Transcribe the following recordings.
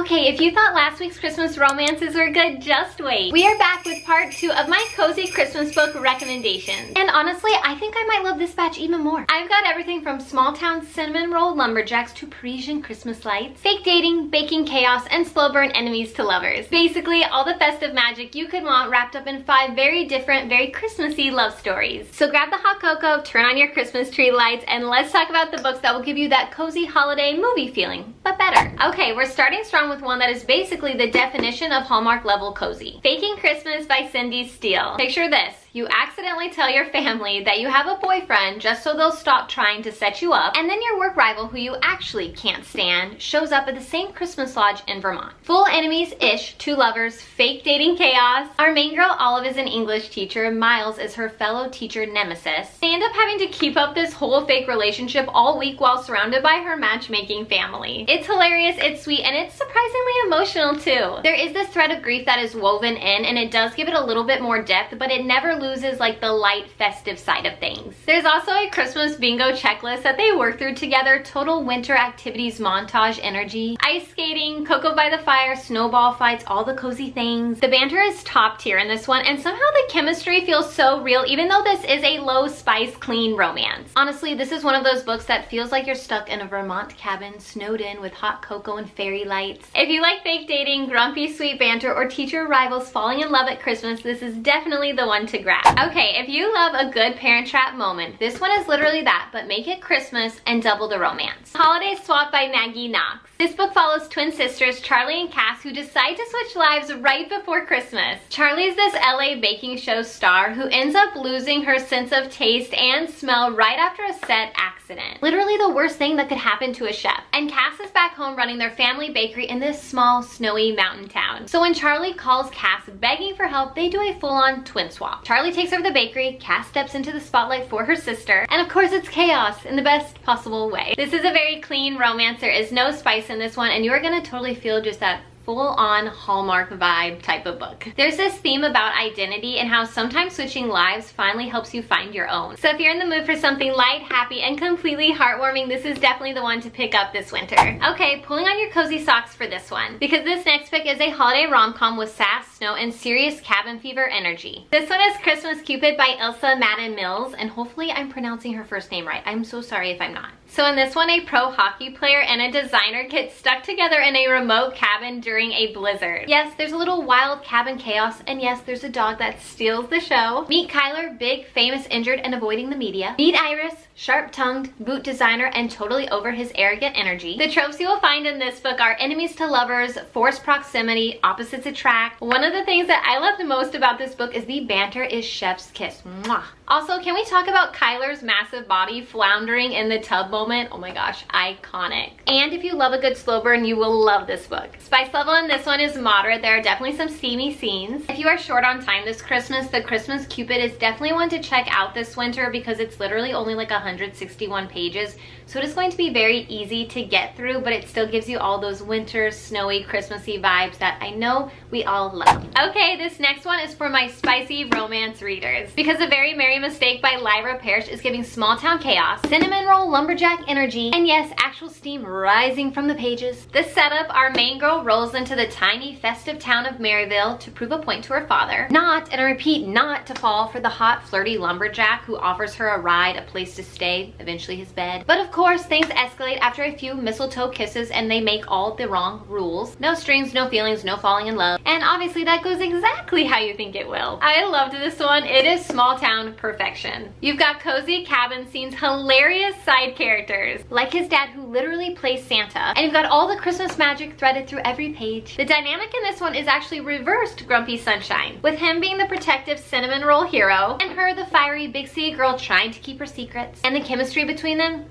Okay, if you thought last week's Christmas romances were good, just wait. We are back with part 2 of my cozy Christmas book recommendations. And honestly, I think I might love this batch even more. I've got everything from small town cinnamon roll lumberjacks to Parisian Christmas lights, fake dating, baking chaos, and slow burn enemies to lovers. Basically, all the festive magic you could want wrapped up in 5 very different, very Christmassy love stories. So grab the hot cocoa, turn on your Christmas tree lights, and let's talk about the books that will give you that cozy holiday movie feeling, but better. Okay, we're starting strong with one that is basically the definition of Hallmark level cozy. Baking Christmas by Cindy Steele. Picture this. You accidentally tell your family that you have a boyfriend just so they'll stop trying to set you up, and then your work rival, who you actually can't stand, shows up at the same Christmas lodge in Vermont. Full enemies-ish, 2 lovers, fake dating chaos. Our main girl Olive is an English teacher, Miles is her fellow teacher nemesis. They end up having to keep up this whole fake relationship all week while surrounded by her matchmaking family. It's hilarious, it's sweet, and it's surprisingly emotional too. There is this thread of grief that is woven in, and it does give it a little bit more depth, but it never loses like the light festive side of things. There's also a Christmas bingo checklist that they work through together, total winter activities montage energy, ice skating, cocoa by the fire, snowball fights, all the cozy things. The banter is top tier in this one, and somehow the chemistry feels so real even though this is a low spice clean romance. Honestly, this is one of those books that feels like you're stuck in a Vermont cabin snowed in with hot cocoa and fairy lights. If you like fake dating, grumpy sweet banter, or teacher rivals falling in love at Christmas, this is definitely the one to grab. Okay, if you love a good Parent Trap moment, this one is literally that, but make it Christmas and double the romance. Holiday Swap by Maggie Knox. This book follows twin sisters Charlie and Cass who decide to switch lives right before Christmas. Charlie is this LA baking show star who ends up losing her sense of taste and smell right after a set accident. Literally the worst thing that could happen to a chef. And Cass is back home running their family bakery in this small, snowy mountain town. So when Charlie calls Cass begging for help, they do a full-on twin swap. Charlie takes over the bakery, Cass steps into the spotlight for her sister, and of course it's chaos in the best possible way. This is a very clean romance. There is no spice in this one, and you're gonna totally feel just that full-on Hallmark vibe type of book. There's this theme about identity and how sometimes switching lives finally helps you find your own. So if you're in the mood for something light, happy, and completely heartwarming, this is definitely the one to pick up this winter. Okay, pulling on your cozy socks for this one, because this next pick is a holiday rom-com with sass, snow, and serious cabin fever energy. This one is Christmas Cupid by Ilsa Madden Mills, and hopefully I'm pronouncing her first name right. I'm so sorry if I'm not. So in this one, a pro hockey player and a designer get stuck together in a remote cabin during a blizzard. Yes, there's a little wild cabin chaos, and yes, there's a dog that steals the show. Meet Kyler, big, famous, injured, and avoiding the media. Meet Iris, sharp-tongued, boot designer, and totally over his arrogant energy. The tropes you will find in this book are enemies to lovers, forced proximity, opposites attract. One of the things that I love the most about this book is the banter is chef's kiss. Mwah. Also, can we talk about Kyler's massive body floundering in the tub moment? Oh my gosh, iconic. And if you love a good slow burn, you will love this book. Spice level in this one is moderate. There are definitely some steamy scenes. If you are short on time this Christmas, the Christmas Cupid is definitely one to check out this winter because it's literally only like 161 pages. So it is going to be very easy to get through, but it still gives you all those winter, snowy, Christmassy vibes that I know we all love. Okay, this next one is for my spicy romance readers, because A Very Merry Mistake by Lyra Parrish is giving small town chaos, cinnamon roll lumberjack energy, and yes, actual steam rising from the pages. This setup, our main girl rolls into the tiny festive town of Maryville to prove a point to her father. Not, and I repeat, not to fall for the hot, flirty lumberjack who offers her a ride, a place to stay, eventually his bed. But of course, things escalate after a few mistletoe kisses and they make all the wrong rules. No strings, no feelings, no falling in love. And obviously that goes exactly how you think it will. I loved this one. It is small town perfection. You've got cozy cabin scenes, hilarious side characters, like his dad who literally plays Santa. And you've got all the Christmas magic threaded through every page. The dynamic in this one is actually reversed Grumpy Sunshine, with him being the protective cinnamon roll hero and her the fiery big city girl trying to keep her secrets. And the chemistry between them,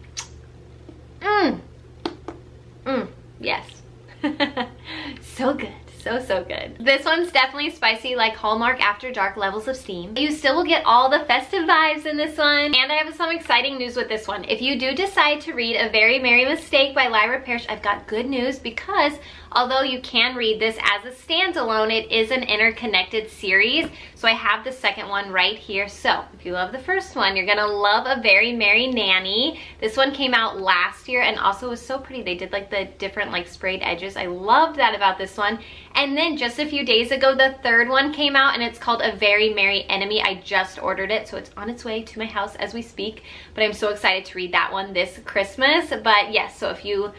yes. So good. So good. This one's definitely spicy, like Hallmark After Dark levels of steam. You still will get all the festive vibes in this one. And I have some exciting news with this one. If you do decide to read A Very Merry Mistake by Lyra Parrish, I've got good news because Although you can read this as a standalone, it is an interconnected series. So I have the second one right here. So if you love the first one, you're gonna love A Very Merry Nanny. This one came out last year and also was so pretty. They did like the different like sprayed edges. I loved that about this one. And then just a few days ago, the third one came out and it's called A Very Merry Enemy. I just ordered it, so it's on its way to my house as we speak. But I'm so excited to read that one this Christmas. But yes, so if you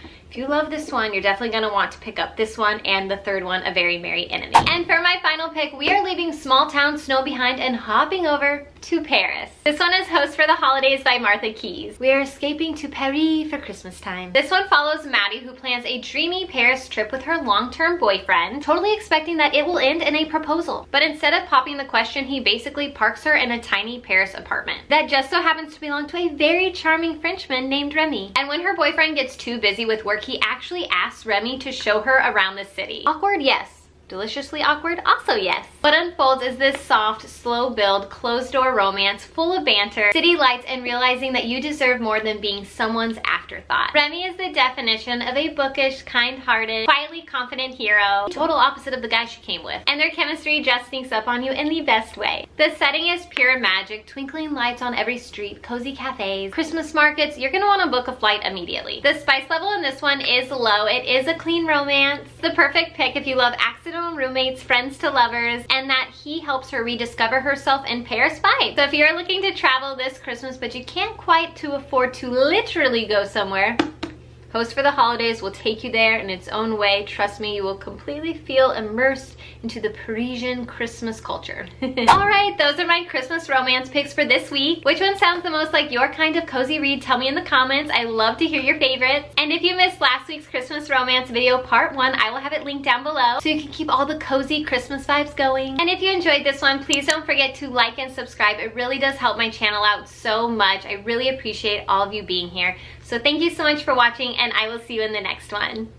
love this one, you're definitely gonna want to pick up this one and the third one, A Very Merry Enemy. And for my final pick, we are leaving small town snow behind and hopping over to Paris. This one is Host for the Holidays by Martha Keyes. We are escaping to Paris for Christmas time. This one follows Maddie, who plans a dreamy Paris trip with her long-term boyfriend, totally expecting that it will end in a proposal. But instead of popping the question, he basically parks her in a tiny Paris apartment that just so happens to belong to a very charming Frenchman named Remy. And when her boyfriend gets too busy with work, he actually asks Remy to show her around the city. Awkward? Yes. Deliciously awkward? Also yes. What unfolds is this soft, slow build, closed door romance full of banter, city lights, and realizing that you deserve more than being someone's afterthought. Remy is the definition of a bookish, kind-hearted, quietly confident hero, total opposite of the guy she came with. And their chemistry just sneaks up on you in the best way. The setting is pure magic, twinkling lights on every street, cozy cafes, Christmas markets. You're gonna want to book a flight immediately. The spice level in this one is low. It is a clean romance. The perfect pick if you love accidental roommates, friends to lovers, and that he helps her rediscover herself in Paris vibes. So if you're looking to travel this Christmas but you can't quite afford to literally go somewhere, Host for the Holidays will take you there in its own way. Trust me, you will completely feel immersed into the Parisian Christmas culture. Alright, those are my Christmas romance picks for this week. Which one sounds the most like your kind of cozy read? Tell me in the comments. I love to hear your favorites. And if you missed last week's Christmas romance video, part 1, I will have it linked down below so you can keep all the cozy Christmas vibes going. And if you enjoyed this one, please don't forget to like and subscribe. It really does help my channel out so much. I really appreciate all of you being here. So thank you so much for watching, and I will see you in the next one.